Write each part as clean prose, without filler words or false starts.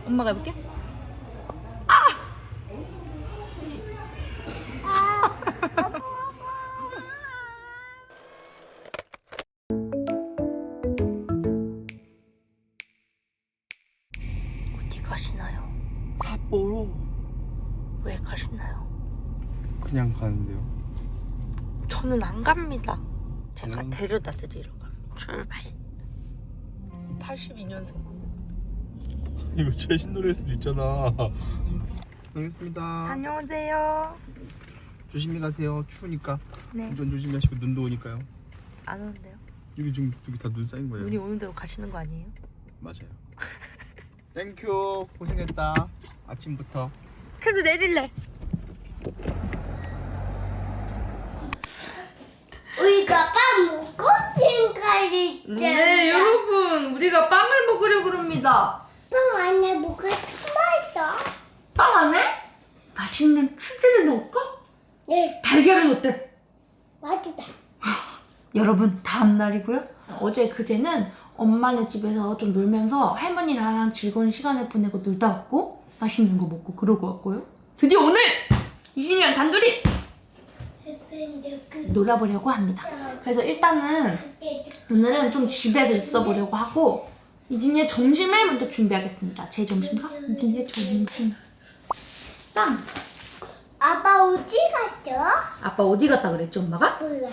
엄마가 해볼게. 어디 가시나요? 삿포로. 왜 가시나요? 그냥 가는데요. 저는 안 갑니다. 제가 음. 데려다 드리러 갑니다. 출발. 82년생. 이거 최신 노래일 수도 있잖아. 알겠습니다. 다녀오세요. 조심히 가세요. 추우니까. 네. 운전 조심히 하시고 눈도 오니까요. 안 오는데요? 여기 지금 여기 다 눈 쌓인 거예요. 눈이 오는 대로 가시는 거 아니에요? 맞아요. 땡큐. 고생했다. 아침부터. 그래도 내릴래. 우리가 빵 먹고 지금까지 네, 여러분, 우리가 빵을 먹으려고 합니다. 빵 안에 뭐가 숨어있어? 빵 안에 맛있는 치즈를 넣을까? 네, 달걀은 어때? 맛있다. 여러분, 다음 날이고요. 어제 그제는 엄마네 집에서 좀 놀면서 할머니랑 즐거운 시간을 보내고 놀다 왔고 맛있는 거 먹고 그러고 왔고요. 드디어 오늘 이진이랑 단둘이 놀아보려고 합니다. 그래서 일단은 오늘은 좀 집에서 있어 보려고 하고 이진이의 점심을 먼저 준비하겠습니다. 제 점심과 이진이의 점심. 땅. 아빠 어디 갔죠? 아빠 어디 갔다 그랬지 엄마가? 몰라.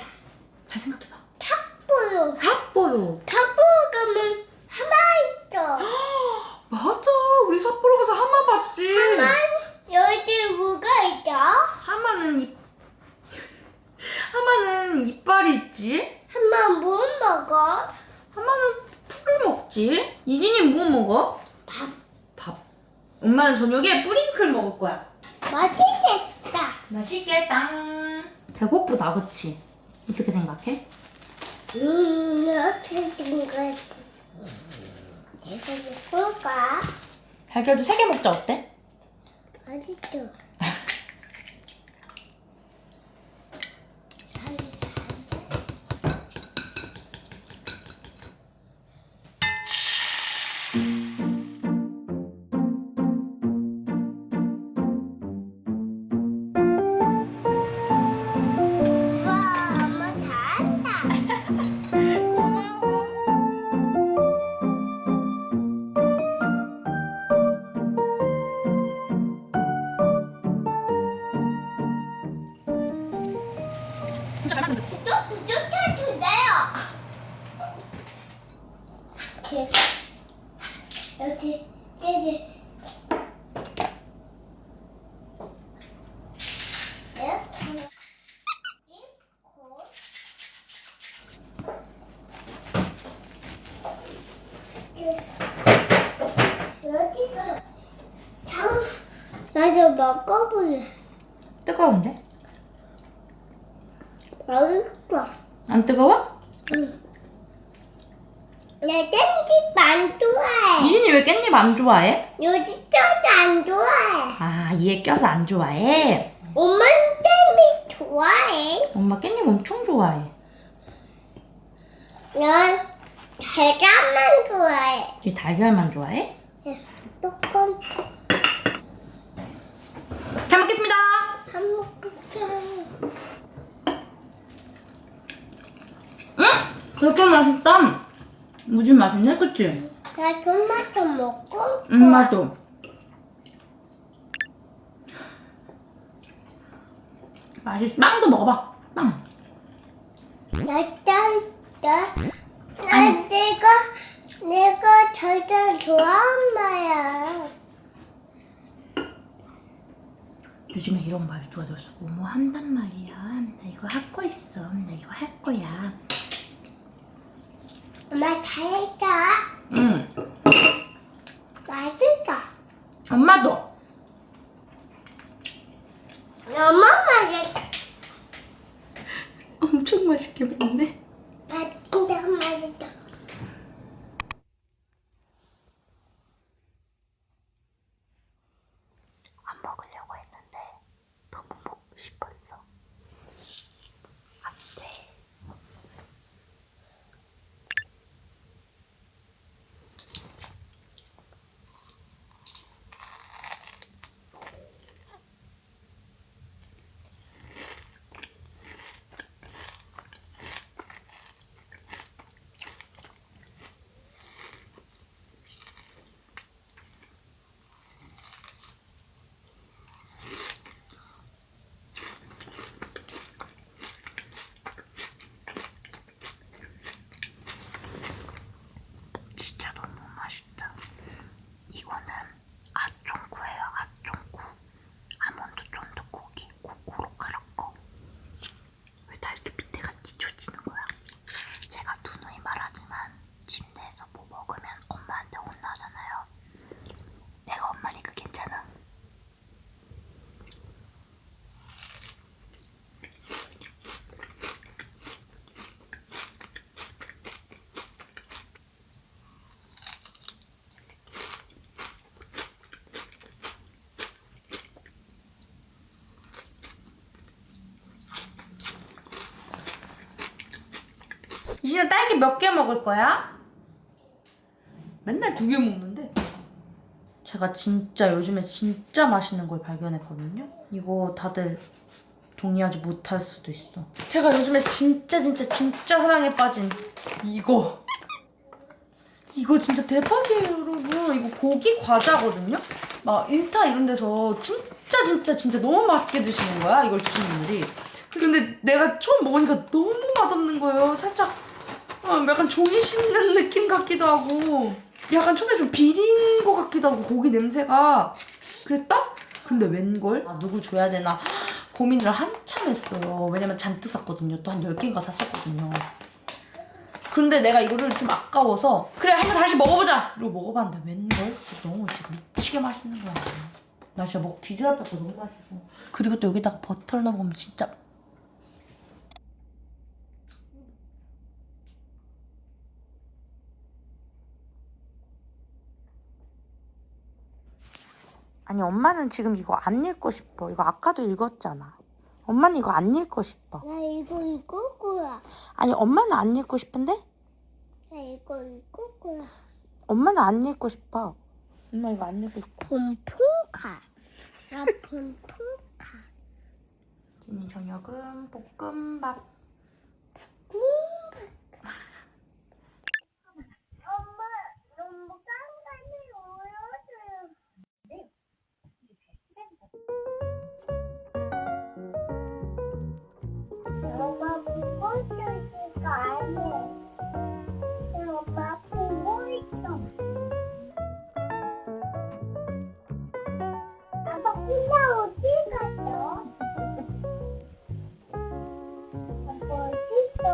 잘 생각해봐. 삿포로. 삿포로. 삿포로 가면 하마 있어. 맞아. 우리 삿포로 가서 하마 봤지. 하마 여기 뭐가 있어? 하마는 이빨이 있지. 하마 뭐 먹어? 하마는 풀을 먹지. 이진이 뭐 먹어? 밥. 밥. 엄마는 저녁에 뿌링클 먹을 거야. 맛있겠다. 맛있겠다. 배고프다, 그치? 어떻게 생각해? 이렇게 된 거지. 내가 먹을까? 달걀도 3개 먹자, 어때? 맛있어. 우와, 엄마 잘한다. 진짜 잘 만든 듯. 구독해 주세요. 여기 이렇게 여기가 나도 먹어볼래. 뜨거운데? 맛있어. 안 뜨거워? 응. 나 깻잎 안 좋아해. 이진이 왜 깻잎 안 좋아해? 요지 저도 안 좋아해. 아, 이에 껴서 안 좋아해? 엄마는 깻잎 좋아해. 엄마 깻잎 엄청 좋아해. 난 달걀만 좋아해. 이 달걀만 좋아해? 조금 잘 먹겠습니다. 한 모금. 응? 되게 맛있다. 무진 맛있네, 그치? 나 토마토 먹고. 엄마도. 맛있어. 빵도 먹어봐. 빵. 내가 절대 좋아하는 말이야. 요즘에 이런 말이 좋아졌어. 뭐뭐 한단 말이야. 나 이거 하고 있어. 나 이거 할 거야. 엄마 잘했어. 응. 맛있어. 엄마도. 너무 맛있어. 엄청 맛있게 먹네. 진짜 맛있어. 안 먹으려고 했는데 너무 먹고 싶었어. 안 돼. 유진아 딸기 몇 개 먹을 거야? 맨날 2개 먹는데. 제가 진짜 요즘에 진짜 맛있는 걸 발견했거든요. 이거 다들 동의하지 못할 수도 있어. 제가 요즘에 진짜 사랑에 빠진 이거 진짜 대박이에요, 여러분. 이거 고기 과자거든요. 막 인스타 이런 데서 진짜 너무 맛있게 드시는 거야, 이걸 드시는 분들이. 근데 내가 처음 먹으니까 너무 맛없는 거예요. 살짝 약간 종이 씹는 느낌 같기도 하고, 약간 처음에 좀 비린 거 같기도 하고, 고기 냄새가. 그랬다? 근데 웬걸? 누구 줘야 되나 고민을 한참 했어요. 왜냐면 잔뜩 샀거든요. 또 한 10개인가 샀었거든요. 근데 내가 이거를 좀 아까워서 그래 한번 다시 먹어보자 이러고 먹어봤는데 웬걸? 진짜 너무 진짜 미치게 맛있는 거야. 나 진짜 먹고 비주얼 뺐다. 너무 맛있어. 그리고 또 여기다가 버터를 넣어 먹으면 진짜. 아니 엄마는 지금 이거 안 읽고 싶어. 이거 아까도 읽었잖아. 엄마는 이거 안 읽고 싶어. 나 이거 읽을 거야. 아니 엄마는 안 읽고 싶은데? 나 이거 읽을 거야. 엄마는 안 읽고 싶어. 엄마 이거 안 읽고 싶어. 폼풍카. 나 폼풍카. 진이 저녁은 볶음밥. 엄마 너무 깐깐히 울어줘요. 엄마 보고 있을 거 아니야. 엄마 보고 있어. 아빠 혼자 어디 갔어? 아빠 어디 있어?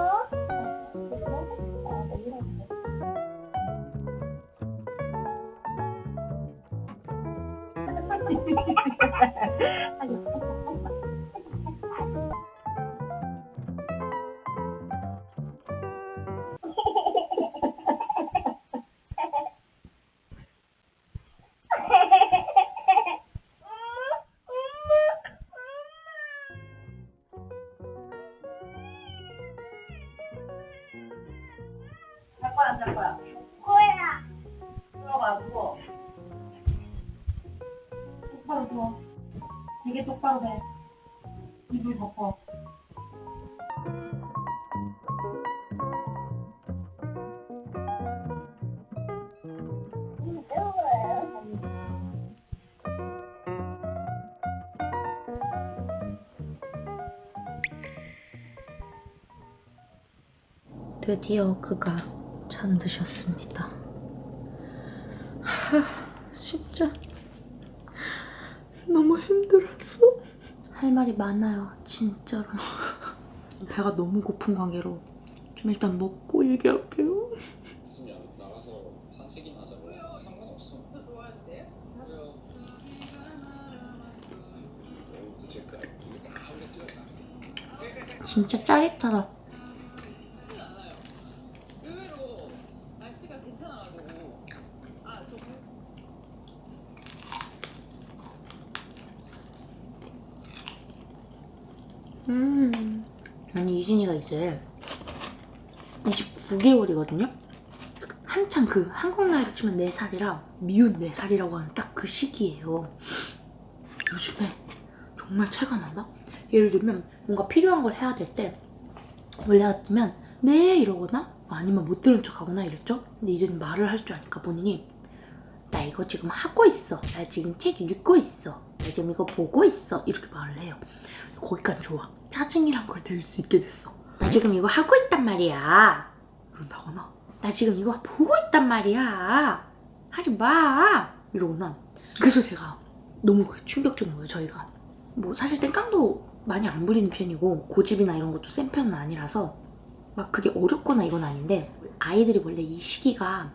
잘 거야 안 잘 거야? 거야. 들어가 누워. 똑바로 누워. 되게 똑바로 해. 이불 덮어. 드디어 그가 잠드셨습니다. 진짜 너무 힘들었어. 할 말이 많아요, 진짜로. 배가 너무 고픈 관계로 좀 일단 먹고 얘기할게요. 있으면 나가서 산책이나 하자고. 상관없어. 저 좋아하는데요? 그래요. 배우도 제가 이거 다 하겠죠. 진짜 짜릿하다. 않아요. 의외로 날씨가 괜찮아가지고 좀 아니 이진이가 이제 29개월이거든요? 한창 그 한국 나이로 치면 4살이라 미운 4살이라고 하는 딱 그 시기예요. 요즘에 정말 체감한다? 예를 들면 뭔가 필요한 걸 해야 될 때 원래 같으면 네 이러거나 아니면 못 들은 척하거나 이랬죠? 근데 이제는 말을 할 줄 아니까 본인이 나 이거 지금 하고 있어. 나 지금 책 읽고 있어. 나 지금 이거 보고 있어. 이렇게 말을 해요. 거기까지 좋아. 짜증이란 걸 낼 수 있게 됐어. 나 지금 이거 하고 있단 말이야. 이런다거나 나 지금 이거 보고 있단 말이야. 하지 마. 이러거나. 그래서 제가 너무 그게 충격적인 거예요. 저희가 뭐 사실 땡깡도 많이 안 부리는 편이고 고집이나 이런 것도 센 편은 아니라서 막 그게 어렵거나 이건 아닌데 아이들이 원래 이 시기가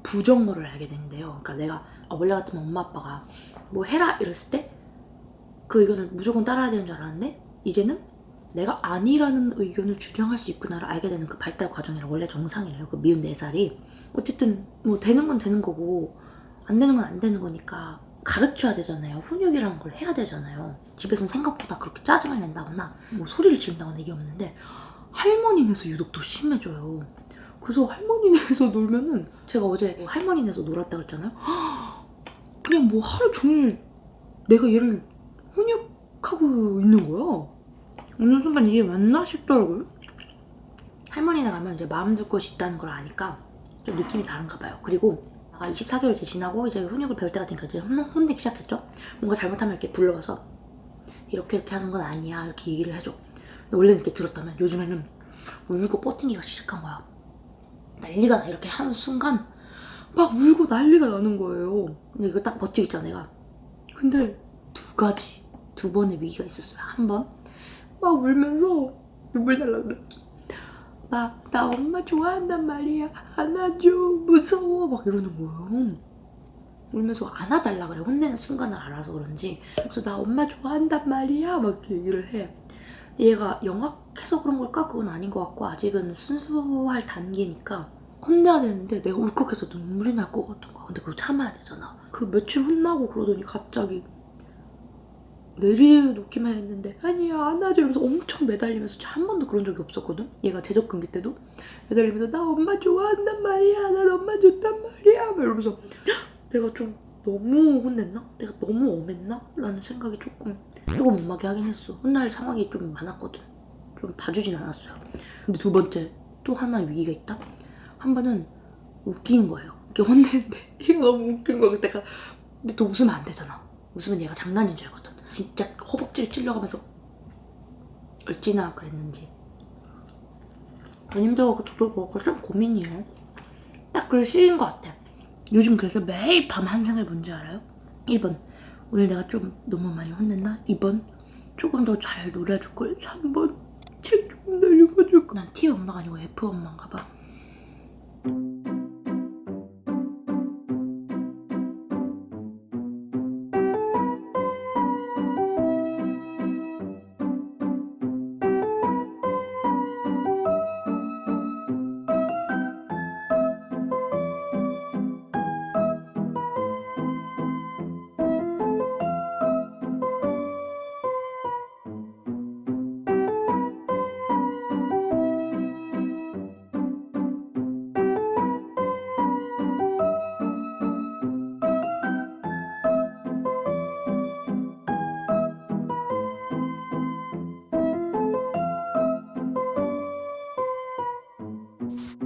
부정어를 알게 되는데요. 그러니까 내가 원래 같으면 엄마 아빠가 뭐 해라 이랬을 때 그 의견을 무조건 따라야 되는 줄 알았는데 이제는 내가 아니라는 의견을 주장할 수 있구나를 알게 되는 그 발달 과정이라 원래 정상이래요. 그 미운 4살이 어쨌든 뭐 되는 건 되는 거고 안 되는 건 안 되는 거니까 가르쳐야 되잖아요. 훈육이라는 걸 해야 되잖아요. 집에서는 생각보다 그렇게 짜증을 낸다거나 뭐 소리를 지른다거나 이게 없는데 할머니네서 유독 더 심해져요. 그래서 할머니네에서 놀면은 제가 어제 할머니네에서 놀았다 그랬잖아요. 그냥 뭐 하루 종일 내가 얘를 훈육하고 있는 거야. 어느 순간 이게 맞나 싶더라고요. 할머니네 가면 이제 마음 둘 곳이 있다는 걸 아니까 좀 느낌이 다른가 봐요. 그리고 24개월 이제 지나고 이제 훈육을 배울 때가 되니까 이제 혼내기 시작했죠. 뭔가 잘못하면 이렇게 불러와서 이렇게 하는 건 아니야 이렇게 얘기를 해줘. 근데 원래는 이렇게 들었다면 요즘에는 울고 뻗팅기가 시작한 거야. 난리가 나. 이렇게 하는 순간 막 울고 난리가 나는 거예요. 근데 이거 딱 버티고 있잖아 내가. 근데 두 번의 위기가 있었어요. 한 번 막 울면서 눈물 날라 그래. 나 엄마 좋아한단 말이야. 안아줘. 무서워. 막 이러는 거예요. 울면서 안아달라 그래. 혼내는 순간을 알아서 그런지. 그래서 나 엄마 좋아한단 말이야. 막 이렇게 얘기를 해. 얘가 영악해서 그런 걸까? 그건 아닌 것 같고 아직은 순수할 단계니까 혼내야 되는데 내가 울컥해서 눈물이 날 것 같은 거야. 근데 그거 참아야 되잖아. 그 며칠 혼나고 그러더니 갑자기 내려놓기만 했는데 아니야 안아줘 이러면서 엄청 매달리면서 한 번도 그런 적이 없었거든. 얘가 제적근기 때도 매달리면서 나 엄마 좋아한단 말이야. 난 엄마 좋단 말이야. 막 이러면서 내가 좀 너무 혼냈나? 내가 너무 엄했나? 라는 생각이 조금 엄하게 하긴 했어. 혼날 상황이 좀 많았거든. 좀 봐주진 않았어요. 근데 두 번째 또 하나 위기가 있다? 한 번은 웃긴 거예요. 이렇게 혼내는데 얘가 너무 웃긴 거야. 그래서 내가 근데 또 웃으면 안 되잖아. 웃으면 얘가 장난인 줄 알거든. 진짜 허벅지를 찔러가면서 얼지나 그랬는지. 누님도 저도 그거 좀 고민이에요. 딱 그 시기인 것 같아. 요즘 그래서 매일 밤 한 생을 뭔지 알아요? 1번 오늘 내가 좀 너무 많이 혼냈나? 2번 조금 더 잘 놀아줄걸? 3번 책 조금 더 읽어줄걸? 난 T 엄마가 아니고 F 엄마인가 봐.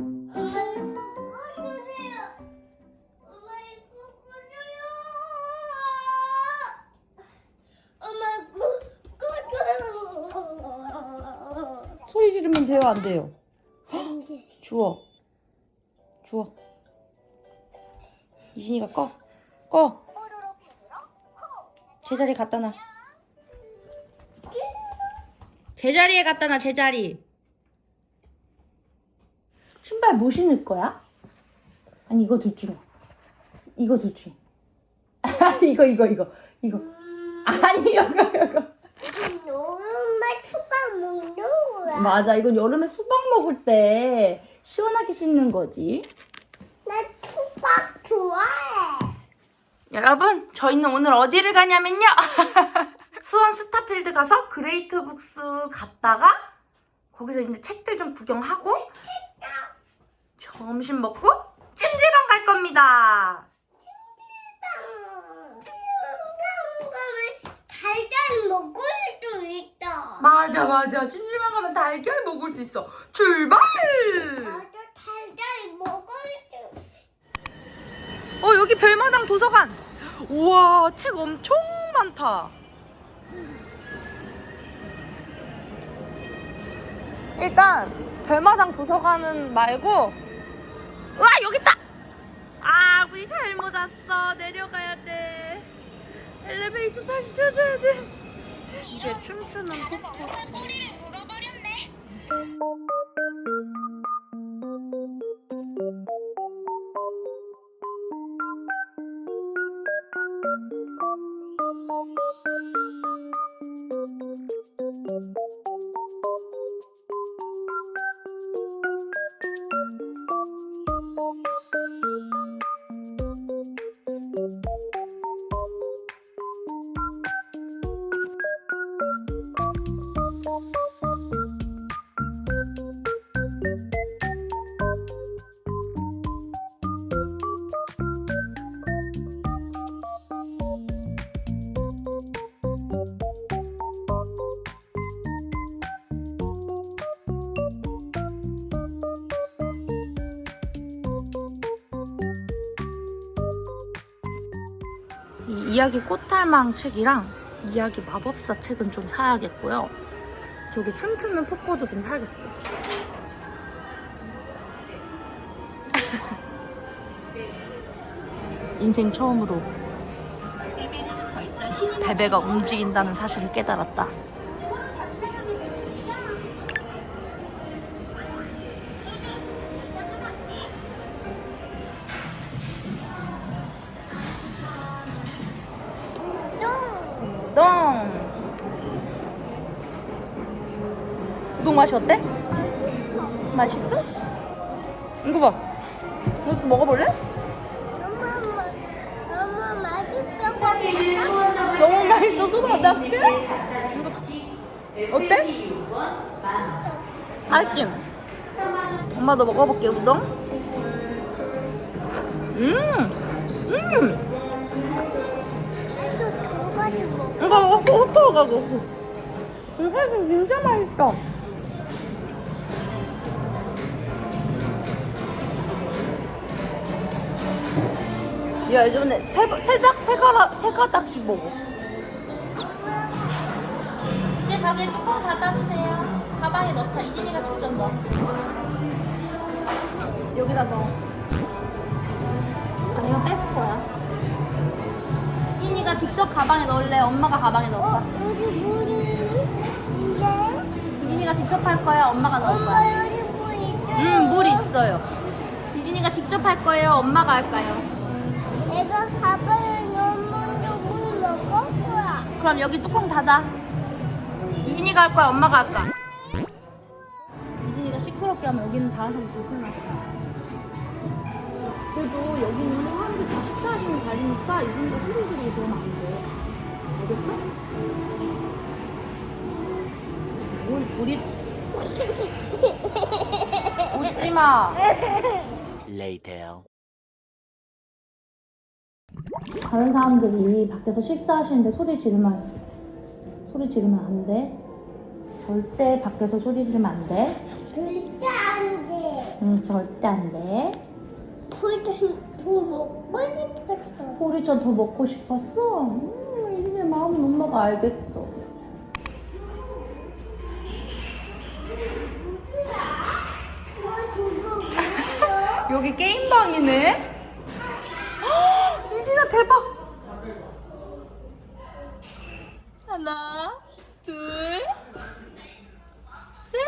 엄마 이거 꺼주세요. 엄마 이거 꺼줘요. 엄마 이거 꺼줘요. 소리 지르면 돼요 안 돼요? 안 돼. 주워 이진이가 꺼 제자리에 갖다 놔. 제자리에 갖다 놔. 제자리. 신발 뭐 신을 거야? 아니 이거 둘 중에 이거 둘 중에 이거 아니 이거 엄마 수박 먹는 거야. 맞아. 이건 여름에 수박 먹을 때 시원하게 씻는 거지. 나 수박 좋아해. 여러분 저희는 오늘 어디를 가냐면요. 수원 스타필드 가서 그레이트 북스 갔다가 거기서 이제 책들 좀 구경하고 점심 먹고 찜질방 갈 겁니다. 찜질방 가면 달달 먹을 수 있다. 맞아. 찜질방 가면 달걀 먹을 수 있어. 출발! 나도 달달 먹을 수. 여기 별마당 도서관. 우와 책 엄청 많다. 일단 별마당 도서관은 말고 우와 여기 있다. 아 우리 잘못 왔어. 내려가야 돼. 엘리베이터 다시 쳐줘야 돼. 이게 춤추는 폭포지. 이야기 꽃탈망 책이랑 이야기 마법사 책은 좀 사야겠고요. 저기 춤추는 폭포도 좀 사야겠어. 인생 처음으로 베베가 움직인다는 사실을 깨달았다. 우동. 우동 맛이 어때? 맛있어? 이거 봐. 이거 먹어볼래? 너무 맛있어. 너무 맛있어서 받았대? 어때? 맛있지? 엄마도 먹어볼게, 우동. 두 가지 먹어. 이거 먹고 흩어가고. 사실 진짜 맛있어. 야, 이번에 세 가닥씩 먹어. 이제 다들 뚜껑 닫아주세요. 가방에 넣자. 이진이가 직접 넣어. 여기다 넣어. 아니, 이거 뺐을 거야. 이진이가 직접 가방에 넣을래? 엄마가 가방에 넣을까? 여기 물이 있는데? 이진이가 직접 할 거야? 엄마가 넣을 엄마 거야? 여기 물 있어. 물 있어요. 이진이가 직접 할 거예요? 엄마가 할까요? 내가 가방에 넣으면 물 먹을 거야. 그럼 여기 뚜껑 닫아. 이진이가 할 거야? 엄마가 할까? 이진이가 시끄럽게 하면 여기는 다른 사람 불편하다. 그래도 여기는 사람들 다 식사하시는 자리니까 이진이가 소리 지르고 그러면 안 돼. 알겠어? 뭘 우리 웃지 마. 다른 사람들이 밖에서 식사하시는데 소리 지르면 안 돼. 절대 밖에서 소리 지르면 안 돼. 절대 안 돼. 응, 절대 안 돼. 더 먹고 싶었어. 보리차 더 먹고 싶었어? 이제 마음은 엄마가 알겠어. 여기 게임방이네? 이진아 대박! 하나, 둘, 셋!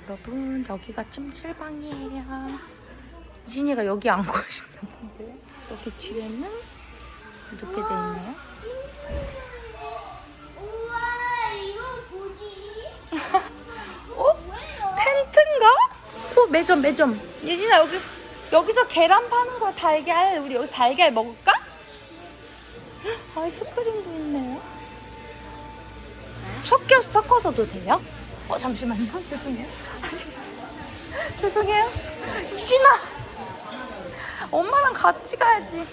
여러분, 여기가 찜질방이에요. 이진이가 여기 앉고 싶었는데 여기 뒤에는 이렇게 돼 있네요. 우와, 이거 뭐지? 어? 텐트인가? 매점. 예진아 여기서 계란 파는 거야. 달걀. 우리 여기서 달걀 먹을까? 헉, 아이스크림도 있네. 섞어서도 돼요? 잠시만요. 죄송해요. 죄송해요. 예진아, 엄마랑 같이 가야지.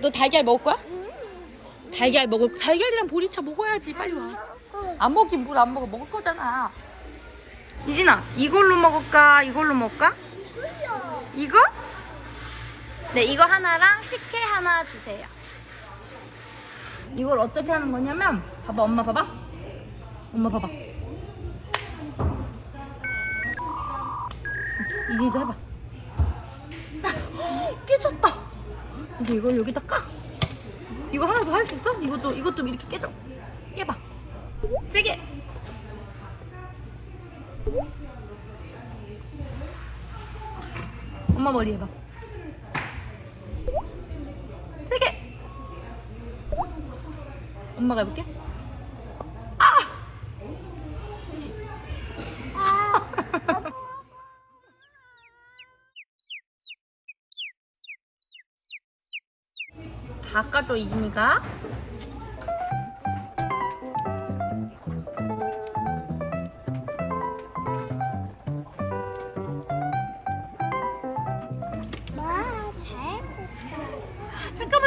너 달걀 먹을 거야? 달걀이랑 보리차 먹어야지. 빨리 와. 안 먹긴 뭘 안 먹어. 먹을 거잖아. 이진아, 이걸로 먹을까? 이걸로 먹을까? 이거? 네, 이거 하나랑 식혜 하나 주세요. 이걸 어떻게 하는 거냐면, 봐봐, 엄마 봐봐. 이진이도 해봐. 깨졌다. 이제 이걸 여기다 까. 이거 하나 더 할 수 있어? 이것도 이렇게 깨봐. 세게. 엄마 머리 해봐. 세게. 엄마가 해볼게. 다 까줘, 이진이가.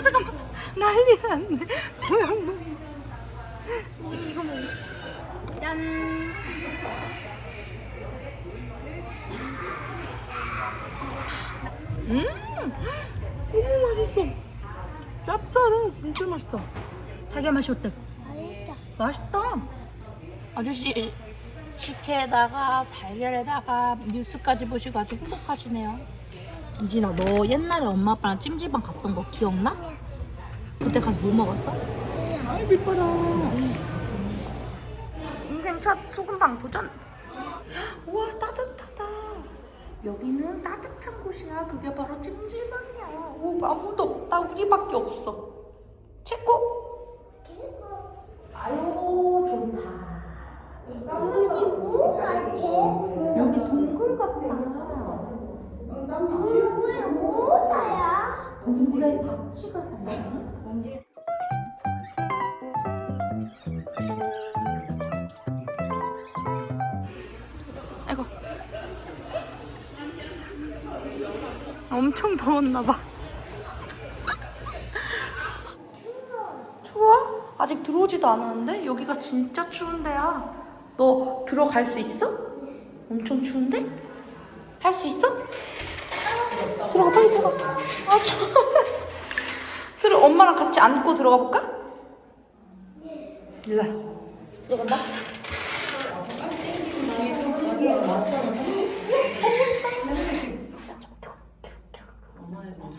잠깐만. 난리가 났네. 뭐야. 이거 먹어. 짠. 너무 맛있어. 진짜 맛있다. 자기야 맛이 어때? 맛있다. 맛있다. 아저씨 식혜에다가 달걀에다가 뉴스까지 보시고 아주 행복하시네요. 이진아, 너 옛날에 엄마 아빠랑 찜질방 갔던 거 기억나? 그때 가서 뭐 먹었어? 아이 이뻐라. 인생 첫 소금빵 도전. 우와 따뜻하다. 여기는 따뜻한 곳이야. 그게 바로 찜질방이야. 오, 아무도 없다. 우리밖에 없어. 최고. 아유 좋다. 여기 뭐 같아? 여기 동굴 같다. 동굴 뭐다야? 동굴에 박쥐가 살아. 아이고. 엄청 더웠나봐. 추워? 아직 들어오지도 않았는데? 여기가 진짜 추운 데야. 너 들어갈 수 있어? 엄청 추운데? 할 수 있어? 들어가, 빨리 들어가. 아, 추워. 엄마랑 같이 안고 들어가 볼까? 일로 와. 들어간다.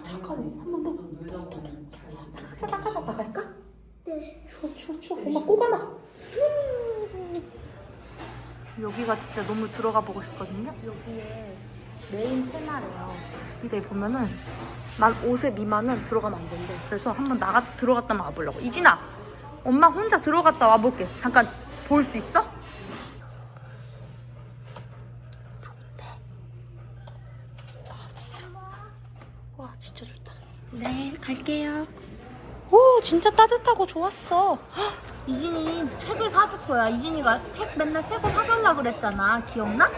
잠깐, 한 번 더. 나갈까? 네. 추워. 엄마 꼭 안아. 여기가 진짜 너무 들어가 보고 싶거든요. 여기에 메인 테마래요. 근데 보면은 만 5세 미만은 들어가면 안 된대. 그래서 한번 들어갔다 와보려고. 이진아, 엄마 혼자 들어갔다 와볼게. 잠깐 볼 수 있어? 좋은데. 와 진짜 좋다. 네, 갈게요. 오, 진짜 따뜻하고 좋았어. 헉, 이진이 책을 사줄 거야. 이진이가 책 맨날 새 거 사달라 그랬잖아. 기억나?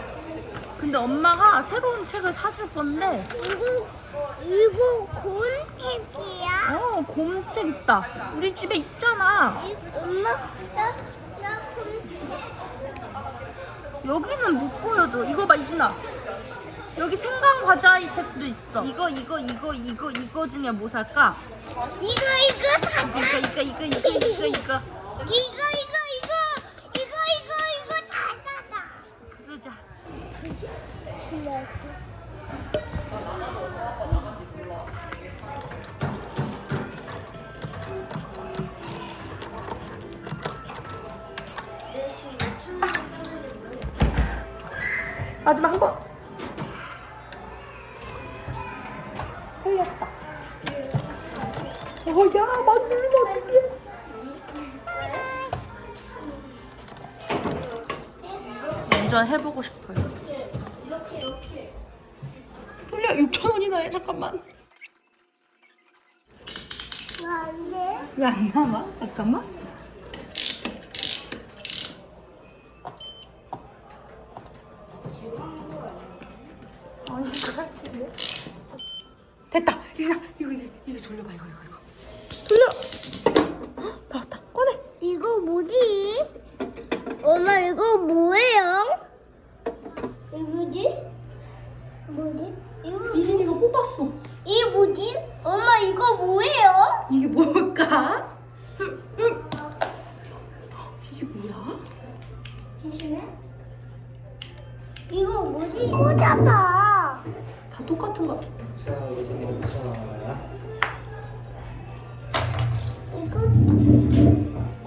근데 엄마가 새로운 책을 사줄 건데. 이거 곰책이야? 곰책 있다. 우리 집에 있잖아. 엄마, 나 곰책. 여기는 못 보여줘. 이거 봐, 이진아. 여기 생강 과자의 책도 있어. 이거 중에 뭐 살까? 이거 사자. 이거. 이거 다 사자. 그러자. 마지막 한 번. 틀렸다. 야, 만들면 어떡해. 운전 해보고 싶어요. 틀려. 6,000원이나 해. 잠깐만. 안 돼. 왜 안 남아? 잠깐만. 아니, 이거 할 텐데. 됐다. 이진아, 이거 돌려봐. 이거. 돌려. 헉, 나왔다. 꺼내. 이거 뭐지? 엄마 이거 뭐예요? 이거 뭐지? 이거 이진이가 뽑았어. 이게 뭐지? 엄마 이거 뭐예요? 이게 뭘까? 이게 뭐야? 조심해. 이거 뭐지? 이거잖아. 다 똑같은 거. 자, 이제 멈춰. 이거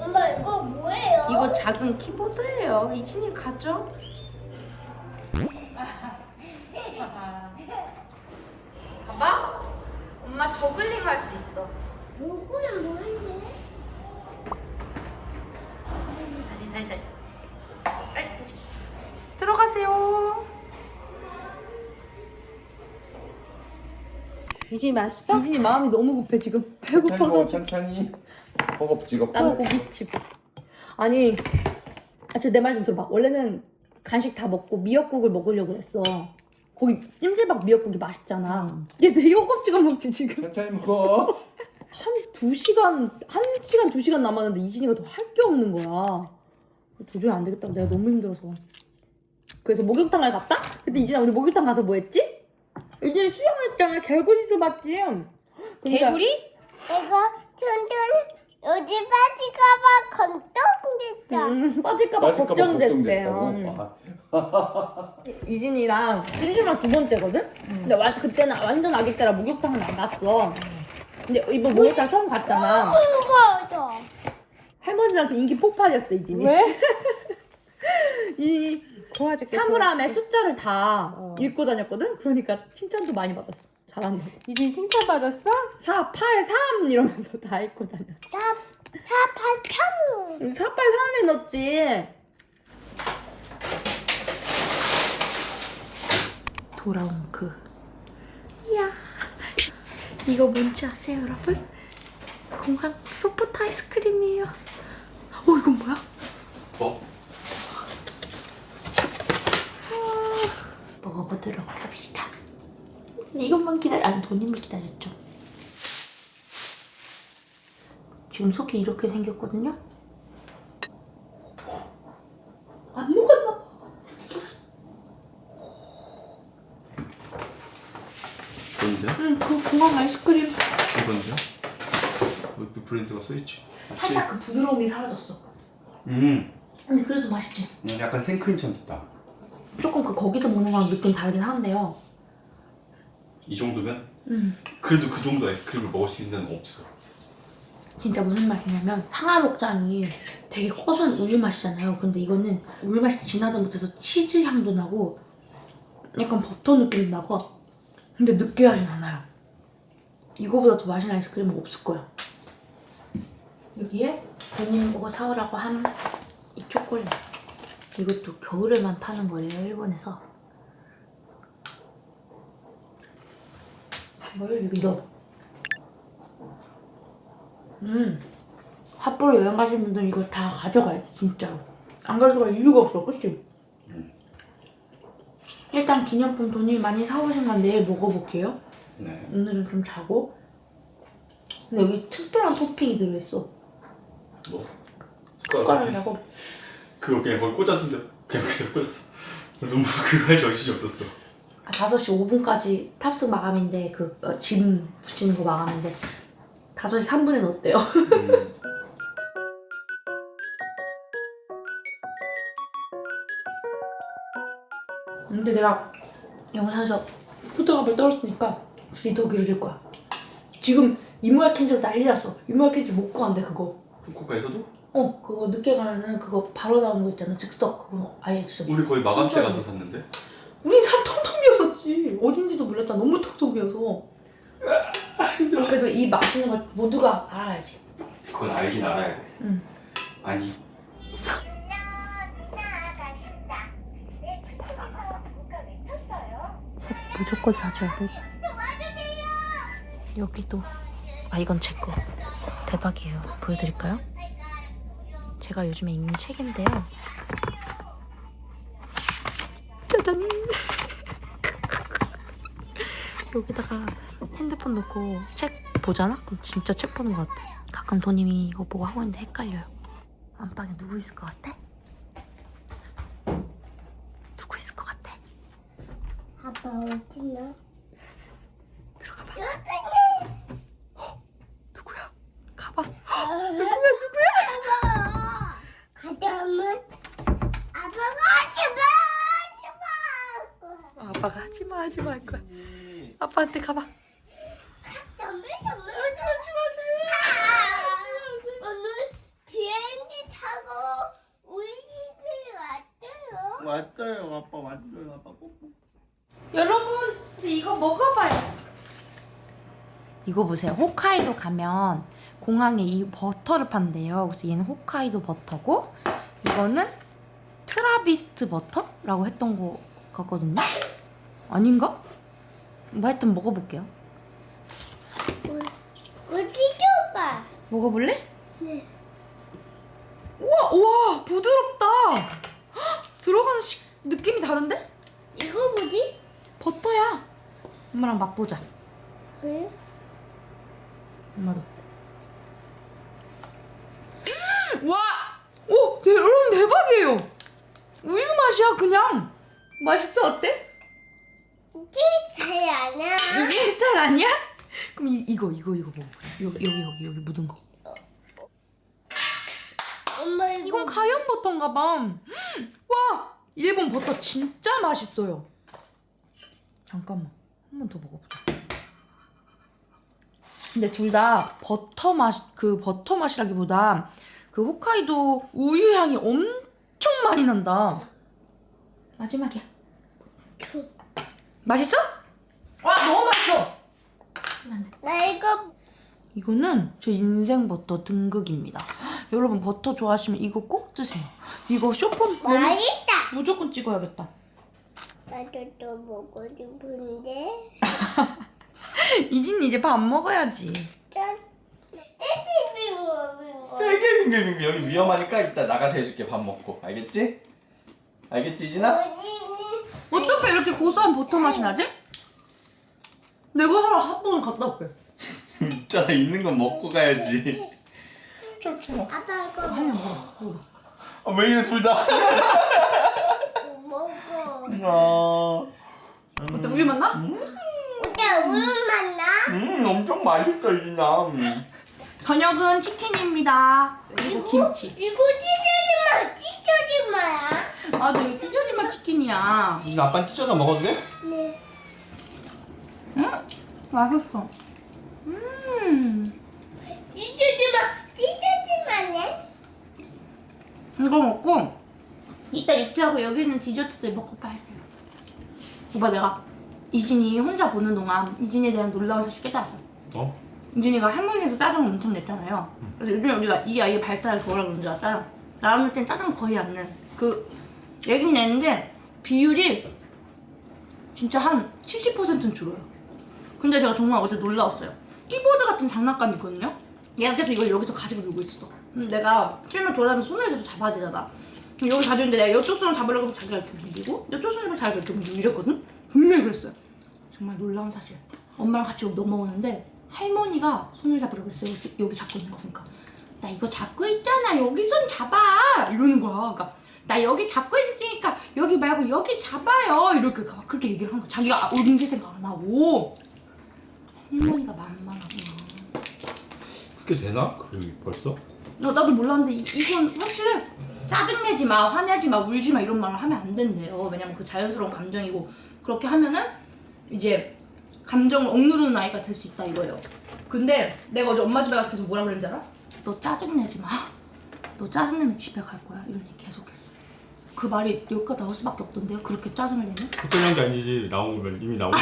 엄마 이거 뭐예요? 이거 작은 키보드예요. 이진이 가져. 봐봐. 엄마 저글링 할 수 있어. 뭐고요 뭐인데? 살살. 들어가세요. 이진이 맛있어? 이진이 마음이 너무 급해 지금. 배고파가지고. 천천히. 허겁지겁. 땅고깃집. 아니, 진짜 내 말 좀 들어봐. 원래는 간식 다 먹고 미역국을 먹으려고 했어. 거기 찜질방 미역국이 맛있잖아. 얘 되게 허겁지겁 먹지 지금. 천천히 먹어. 한 2시간, 1시간, 2시간 남았는데 이진이가 더 할 게 없는 거야. 도저히 안 되겠다. 내가 너무 힘들어서. 그래서 목욕탕을 갔다? 근데 이진아 우리 목욕탕 가서 뭐 했지? 이진이 수영했잖아. 개구리도 봤지? 개구리? 내가 여기 빠질까봐 걱정됐다. 빠질까봐 걱정됐대요. 걱정됐다고? 이진이랑 찐주랑 두 번째거든? 근데 그때는 완전 아기 때라 목욕탕은 안 갔어. 근데 이번 목욕탕 처음 갔잖아. 무거워져. 할머니한테 인기 폭발이었어, 이진이. 왜? 이 도와줄게. 사물함에 숫자를 다 읽고 다녔거든? 그러니까 칭찬도 많이 받았어. 잘한다고. 이진 칭찬받았어? 4, 8, 3 이러면서 다 읽고 다녔어. 사팔참로. 여기 4, 8, 3에 넣었지. 돌아온 그. 이야. 이거 뭔지 아세요, 여러분? 공항 소프트 아이스크림이에요. 이건 뭐야? 먹어보도록 합시다. 이것만 돈님을 기다렸죠. 지금 속이 이렇게 생겼거든요. 안 녹았나? 뭔데? 응, 그 공항 아이스크림. 이건데? 이것도 브랜드가 써있지. 살짝 그 부드러움이 사라졌어. 음, 근데 그래도 맛있지. 약간 생크림처럼 됐다. 조금 거기서 먹는 거랑 느낌 다르긴 한데요. 이 정도면? 그래도 그 정도 아이스크림을 먹을 수 있는 데는 없어. 진짜 무슨 맛이냐면 상하목장이 되게 고소한 우유 맛이잖아요. 근데 이거는 우유 맛이 진하다 못해서 치즈 향도 나고 약간 버터 느낌도 나고 근데 느끼하진 않아요. 이거보다 더 맛있는 아이스크림은 없을 거야. 여기에 본인 보고 사오라고 한 이 초콜릿. 이것도 겨울에만 파는 거예요, 일본에서. 이걸 여기 넣어. 삿포로 여행 가시는 분들은 이거 다 가져가요, 진짜로. 안 가져갈 이유가 없어, 그치? 일단 기념품 돈이 많이 사오신 건 내일 먹어볼게요. 네. 오늘은 좀 자고. 근데 여기 특별한 토핑이 들어있어. 뭐? 숟가락이라고. 그거 그냥 거기 꽂았는데 그냥 그대로 꽂았어. 너무 그거 할 정신이 없었어. 5시 5분까지 탑승 마감인데 짐 붙이는 거 마감인데 5시 3분에 넣었대요. 근데 내가 영상에서 포토그래프를 떨었으니까 줄이 더 길어질 거야. 지금 이모야 캔즈로 난리 났어. 이모야 캔즈 못 구한대 그거. 후쿠오카에서도? 그거 늦게 가면은 그거 바로 나오는 거 있잖아. 즉석 그거 아예 진짜. 우리 거의 마감 때 가서 샀는데? 우린 사람 텅텅 비었었지. 어딘지도 몰랐다. 너무 텅텅 비어서. 그래도 이 맛있는 걸 모두가 알아야지. 그건 알긴 알아야 돼. 응. 아니. 나가신다. 내 주차에서 누가 외쳤어요? 무조건 사줘야 돼. 여기도. 이건 제 거. 대박이에요. 보여드릴까요? 제가 요즘에 읽는 책인데요. 짜잔! 여기다가 핸드폰 놓고 책 보잖아? 그럼 진짜 책 보는 것 같아. 가끔 도님이 이거 보고 하고 있는데 헷갈려요. 안방에 누구 있을 것 같아? 누구 있을 것 같아? 아빠 어딨나? 들어가 봐. 여기! 누구야? 가봐. 누구야? 가자면 아빠가 아빠가 하지마 할 거야. 아빠한테 가봐. 오늘 비행기 타고 우리 집에 왔어요. 왔어요 아빠 왔어요 아빠 뽀뽀. 여러분, 우리 이거 먹어봐요. 이거 보세요. 홋카이도 가면 공항에 이 버터를 판대요. 그래서 얘는 홋카이도 버터고 이거는 트라비스트 버터라고 했던 거 같거든요. 아닌가? 뭐 하여튼 먹어볼게요. 우리 줘봐. 먹어볼래? 네. 우와 부드럽다. 헉, 들어가는 느낌이 다른데? 이거 뭐지? 버터야. 엄마랑 맛보자. 그래? 엄마도. 와! 오! 여러분 대박이에요! 우유 맛이야 그냥! 맛있어 어때? 잘 아냐? 이게 스타일 아니야? 그럼 이거 먹어보자. 여기 묻은 거. 엄마 이거 이건 가염 버터인가 봐. 와, 일본 버터 진짜 맛있어요. 잠깐만, 한 번 더 먹어보자. 근데 둘 다 버터 맛이라기보다 그 홋카이도 우유 향이 엄청 많이 난다. 마지막이야. 맛있어? 와, 너무 맛있어. 나 이거 이거는 제 인생 버터 등극입니다. 여러분 버터 좋아하시면 이거 꼭 드세요. 이거 쇼폰 맛있다. 무조건 찍어야겠다. 나도 또 먹고 싶은데. 이진이 이제 밥 먹어야지. 짠. 떼띠비 먹는 거. 세게 빙글빙글 여기 위험하니까 이따 나가서 해줄게 밥 먹고 알겠지? 알겠지 이진아? 어떻게 이렇게 고소한 버터 맛이 나지? 내가 하러 한 번은 갔다 올게. 있잖아 있는 건 먹고 가야지. 아빠 이거 아니야, 먹어. 왜 이래 둘 다? 먹어. 어때, 우유 맛나? 어때 우유 맛나? 엄청 맛있어 이진아. 저녁은 치킨입니다. 그리고 김치. 이거 찢어지 마. 맞아, 이거 찢어진 맛 치킨이야. 이진아 아빠 찢어서 먹어도 돼? 네. 응? 맛있어. 찢어지 마네. 이거 먹고 이따 유치하고 여기 있는 디저트들 먹고 빨게요. 오빠, 내가 이진이 혼자 보는 동안 이진이에 대한 놀라운 사실 깨달았어. 어? 이진이가 할머니에서 짜증을 엄청 냈잖아요. 그래서 요즘 우리가 이 아이의 발달을 보라 그런 줄 알았어요. 나랑 땐 짜증 거의 안 내. 내긴 내는데 비율이 진짜 한 70%는 줄어요. 근데 제가 정말 어제 놀라웠어요. 키보드 같은 장난감이 있거든요. 얘가 계속 이걸 여기서 가지고 놀고 있었어. 근데 내가 실물 돌아다니면 손을 대서 잡아야 되잖아. 그럼 여기 가지고 있는데 내가 이쪽 손을 잡으려고 하면 자기가 이렇게 밀리고 이쪽 손을 자기가 이렇게 밀리고 이랬거든? 분명히 그랬어요. 정말 놀라운 사실. 엄마랑 같이 넘어오는데 할머니가 손을 잡으려고 했어요. 여기 잡고 있는 거 보니까. 나 이거 잡고 있잖아. 여기 손 잡아. 이러는 거야. 그러니까 나 여기 잡고 있으니까 여기 말고 여기 잡아요. 이렇게 막 그렇게 얘기를 한 거야. 자기가 옮길 생각 안 하고. 할머니가 만만하구나. 그게 되나? 벌써? 나도 몰랐는데 이건 확실히 짜증내지 마, 화내지 마, 울지 마 이런 말을 하면 안 된대요. 왜냐면 그 자연스러운 감정이고 그렇게 하면은 이제 감정을 억누르는 아이가 될 수 있다 이거예요. 근데 내가 어제 엄마 집에 가서 계속 뭐라 그랬는지 알아? 너 짜증내지 마. 너 짜증내면 집에 갈 거야. 이런 얘기 계속했어. 그 말이 여기까지 나올 수밖에 없던데요. 그렇게 짜증을 내면? 걱정한 게 아니지. 나오면 이미 나오고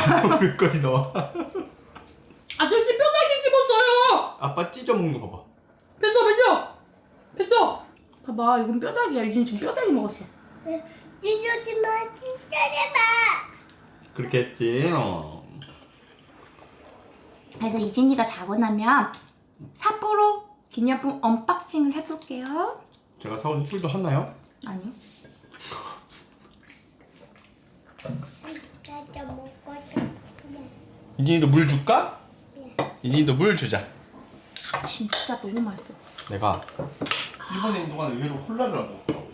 여기까지 나와. 아저씨 뼈다귀 씹었어요. 아빠 찢어 먹는 거 봐봐. 뱉어. 봐봐, 이건 뼈다귀야. 이진 지금 뼈다귀 먹었어. 찢어지 마. 그렇게 했지. 그래서 이진이가 자고 나면 삿포로 기념품 언박싱을 해볼게요. 제가 사온 꿀도 하나요? 아니요. 나도 먹고 싶어. 이진이도 물 줄까? 이진이도 물 주자. 진짜 너무 맛있어. 내가 일본에 있는 동안 의외로 콜라를 안 먹어.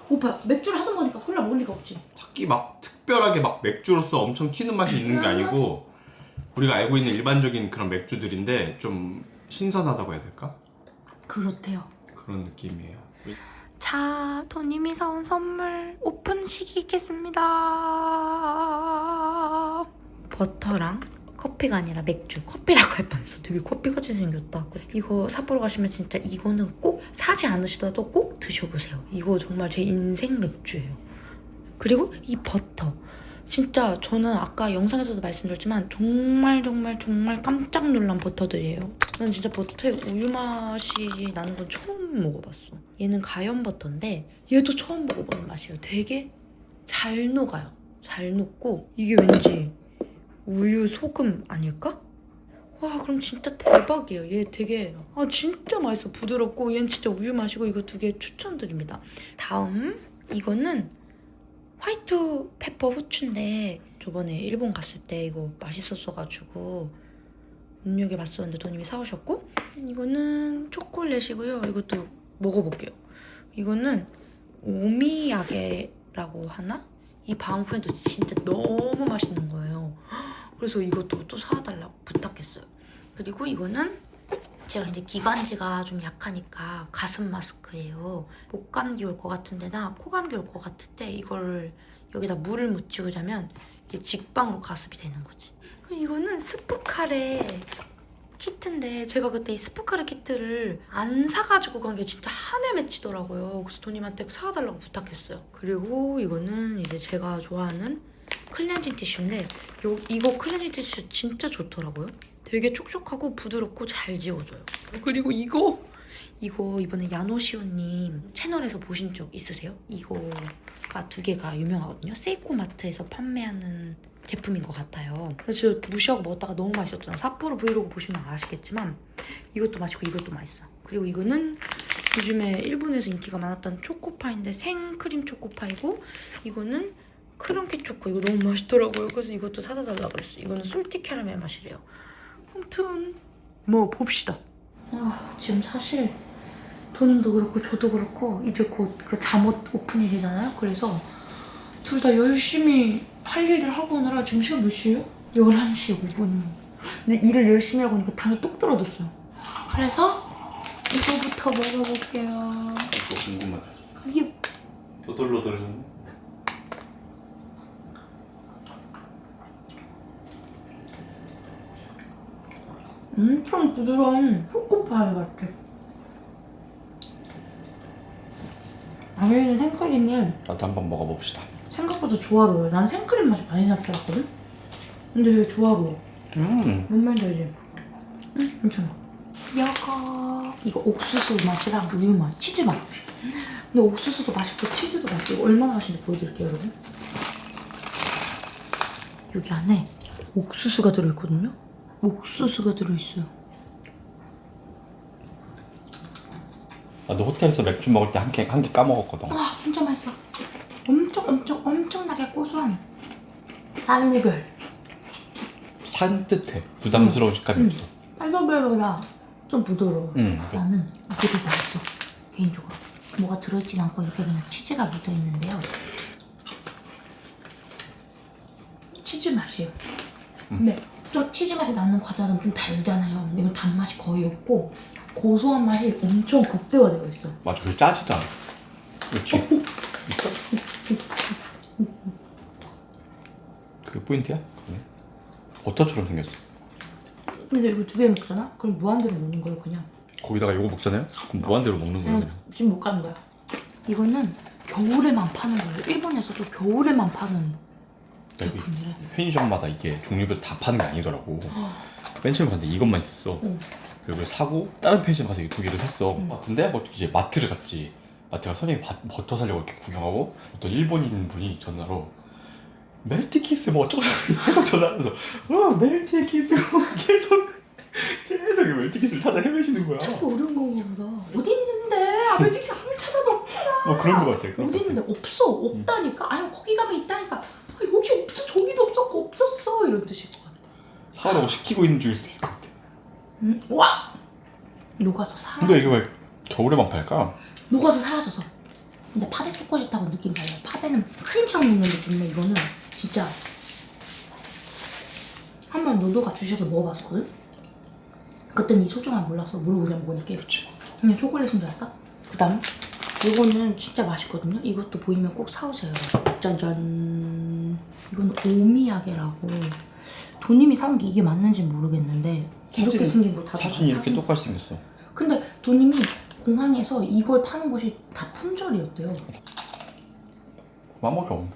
오빠, 맥주를 하도 먹으니까 콜라 먹을 리가 없지. 딱히 막 특별하게 막 맥주로서 엄청 튀는 맛이 있는 게 아니고 우리가 알고 있는 일반적인 그런 맥주들인데 좀 신선하다고 해야 될까? 그렇대요. 그런 느낌이에요. 자, 도님이 사온 선물 오픈 시키겠습니다. 버터랑 커피가 아니라 맥주. 커피라고 할 뻔했어. 되게 커피같이 생겼다. 이거 삿포로 가시면 진짜 이거는 꼭 사지 않으시더라도 꼭 드셔보세요. 이거 정말 제 인생 맥주예요. 그리고 이 버터. 진짜 저는 아까 영상에서도 말씀드렸지만 정말 깜짝 놀란 버터들이에요. 저는 진짜 버터에 우유 맛이 나는 건 처음 먹어봤어. 얘는 가염 버터인데 얘도 처음 먹어보는 맛이에요. 되게 잘 녹아요. 잘 녹고 이게 왠지 우유 소금 아닐까? 와, 그럼 진짜 대박이에요. 얘 되게 진짜 맛있어. 부드럽고 얘는 진짜 우유 맛이고 이거 두 개 추천드립니다. 다음 이거는 화이트 페퍼 후추인데 저번에 일본 갔을 때 이거 맛있었어가지고 눈여겨봤었는데 도님이 사오셨고, 이거는 초콜릿이고요. 이것도 먹어볼게요. 이거는 오미야게라고 하나? 이 바움쿠엔도 진짜 너무 맛있는 거예요. 그래서 이것도 또 사달라고 부탁했어요. 그리고 이거는 제가 이제 기관지가 좀 약하니까 가슴 마스크예요. 목 감기 올 것 같은 데나 코 감기 올 것 같을 때 이걸 여기다 물을 묻히고 자면 이게 직방으로 가습이 되는 거지. 그리고 이거는 스프카레 키트인데 제가 그때 이 스프카레 키트를 안 사가지고 간 게 진짜 한 해 맺히더라고요. 그래서 돈님한테 사달라고 부탁했어요. 그리고 이거는 이제 제가 좋아하는 클렌징 티슈인데 이거 클렌징 티슈 진짜 좋더라고요. 되게 촉촉하고 부드럽고 잘 지워져요. 그리고 이거 이번에 야노시오님 채널에서 보신 적 있으세요? 이거가 두 개가 유명하거든요. 세이코마트에서 판매하는 제품인 것 같아요. 그래서 저 무시하고 먹었다가 너무 맛있었잖아요. 삿포로 브이로그 보시면 아시겠지만 이것도 맛있고 이것도 맛있어요. 그리고 이거는 요즘에 일본에서 인기가 많았던 초코파인데 생크림 초코파이고 이거는 크런키 초코. 이거 너무 맛있더라고요. 그래서 이것도 사다 달라고 그랬어요. 이거는 솔티 캐러멜 맛이래요. 아무튼 뭐 봅시다. 지금 사실 돈님도 그렇고 저도 그렇고 이제 곧 그 잠옷 오픈일이잖아요. 그래서 둘 다 열심히 할 일들 하고 오느라 지금 시간 몇 시예요? 11시 5분. 근데 일을 열심히 하고 오니까 당이 뚝 떨어졌어요. 그래서 이거부터 먹어볼게요. 이거 궁금하다. 이게 도돌도돌. 엄청 부드러운 초코파이 같아. 안에 있는 생크림이 나도 한번 먹어봅시다. 생각보다 조화로워요. 난 생크림 맛이 많이 날 줄 알았거든? 근데 되게 조화로워. 뭔 말인지 알지? 괜찮아. 이거 옥수수 맛이랑 우유 맛, 치즈 맛. 근데 옥수수도 맛있고 치즈도 맛있고 이거 얼마나 맛있는지 보여드릴게요, 여러분. 여기 안에 옥수수가 들어있거든요? 옥수수가 들어있어요. 나도 호텔에서 맥주 먹을 때 한 개 까먹었거든. 와, 진짜 맛있어. 엄청나게 고소한 쌀로별. 산뜻해. 부담스러운 식감이 없어. 쌀로별보다 좀 부드러워. 응. 나는 이게 더 맛있어, 개인적으로. 뭐가 들어있진 않고 이렇게 그냥 치즈가 묻어있는데요. 치즈 맛이에요. 근데 좀 치즈 맛이 나는 과자는 좀 달잖아요. 근데 이건 단맛이 거의 없고 고소한 맛이 엄청 극대화되어 있어. 맞아, 그게 짜지도 않아. 그렇지? 있어? 그게 포인트야? 그래? 버터처럼 생겼어. 근데 이거 두 개 먹잖아? 그럼 무한대로 먹는 거예요, 그냥. 거기다가 이거 먹잖아요? 그럼 무한대로 먹는 거예요, 그냥. 지금 못 가는 거야. 이거는 겨울에만 파는 거예요. 일본에서도 겨울에만 파는 여기 제품이래. 편의점마다 이게 종류별로 다 파는 게 아니더라고. 맨 처음에 갔는데 이것만 있었어. 그리고 사고 다른 편의점 가서 이 두 개를 샀어. 근데 뭐 이제 마트를 갔지. 마트 가서 선생님이 버터 사려고 이렇게 구경하고 어떤 일본인 분이 전화로 멜트 키스 뭐 어쩌고 계속 전화하면서 멜트 키스 계속 멜트 키스를 찾아 헤매시는 거야. 또 어려운 건가 보다. 어디 있는데? 아메틱스 아무리 찾아도 없잖아. 그런 거 같아. 어디 있는데? 없어. 없다니까. 아니 거기 가면 있다니까. 아, 여기 없어. 저기도 없었고 없었어. 이런 뜻일 것 같아. 사라고 시키고 있는 중일 수도 있을 것 같아. 와! 녹아서 사라져. 근데 이게 왜 겨울에만 팔까? 녹아서 사라져서. 근데 파베 초콜릿하고 느낌 달라요. 파베는 크림처럼 먹는 느낌인데 이거는 진짜 한번 노도가 주셔서 먹어봤거든? 그땐 이 소중함 몰랐어. 모르고 그냥 먹으니까. 그치. 그냥 초콜릿인 줄 알까? 그 다음 이거는 진짜 맛있거든요. 이것도 보이면 꼭 사오세요. 짠짠. 이건 오미야게라고. 도님이 사온 게 이게 맞는지 모르겠는데 이렇게 생긴 거 다 사진이 이렇게 똑같이 생겼어. 근데 도님이 공항에서 이걸 파는 곳이 다 품절이었대요. 아무것도 없는데?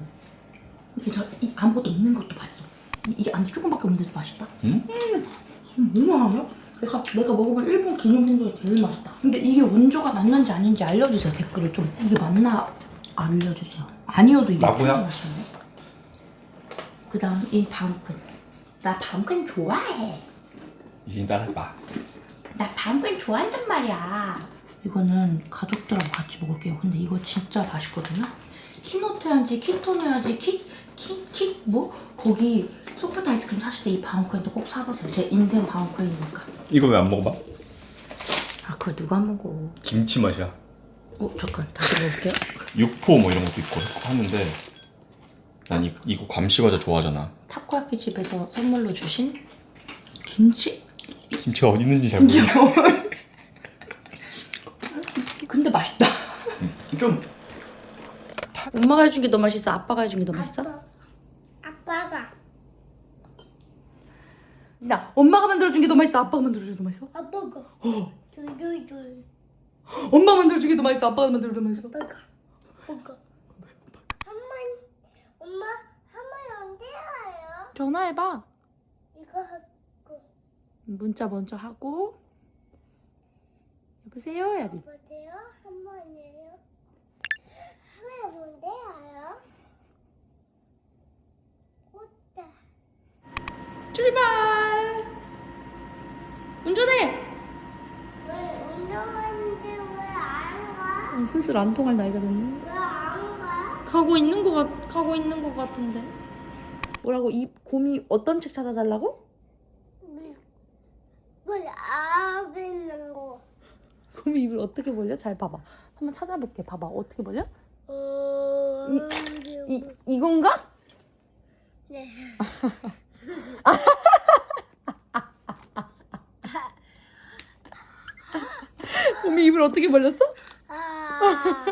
이 아무것도 없는 것도 맛있어. 이게 안에 조금밖에 없는데도 맛있다. 응? 너무 하냐? 내가 먹어본 일본 기념품 중에 제일 맛있다. 근데 이게 원조가 맞는지 아닌지 알려주세요. 댓글을 좀. 이게 맞나 알려주세요. 아니어도 이게 나고야? 맛있네. 그 다음 이 밤큰. 나 밤큰 좋아해. 이제 따라해봐. 나 밤큰 좋아한단 말이야. 이거는 가족들하고 같이 먹을게요. 근데 이거 진짜 맛있거든요. 키노토야지, 키토노야지, 뭐? 거기 소프트 아이스크림 사실 때 이 바운코인도 꼭 사보세요. 제 인생 바운코인이니까. 이거 왜 안 먹어봐? 아, 그걸 누가 먹어? 김치 맛이야. 잠깐 다시 먹을게요. 육포 뭐 이런 것도 있고 하는데 난 이거 감시과자 좋아하잖아. 타코야키 집에서 선물로 주신 김치? 김치가 어디 있는지 잘 모르겠어. 근데 맛있다. 좀 엄마가 해준 게 더 맛있어? 아빠가 해준 게 더 맛있어? 아빠가. 야, 엄마가 만들어준 게 더 맛있어? 아빠가 만들어준 게 더 맛있어? 아빠가. 둘둘둘. 엄마 만들어준 게 더 맛있어? 아빠가 만들어준 게 더 맛있어? 아빠가. 아빠가. 엄마 언제 와요? 전화해봐. 이거 하고. 문자 먼저 하고. 여보세요? 해야지. 여보세요? 한번이에요. 하면 언제 와요? 꽃다. 출발! 운전해! 왜 운동하는데 왜 안 가? 슬슬 안 통할 나이가 됐네. 왜 안 가? 가고 있는 거 같은데. 뭐라고? 이 곰이 어떤 책 찾아달라고? 왜안 있는 거? 곰이 입을 어떻게 벌려? 잘 봐봐. 한번 찾아볼게. 봐봐. 어떻게 벌려? 이건가? 네. 곰이 입을 어떻게 벌렸어? 아.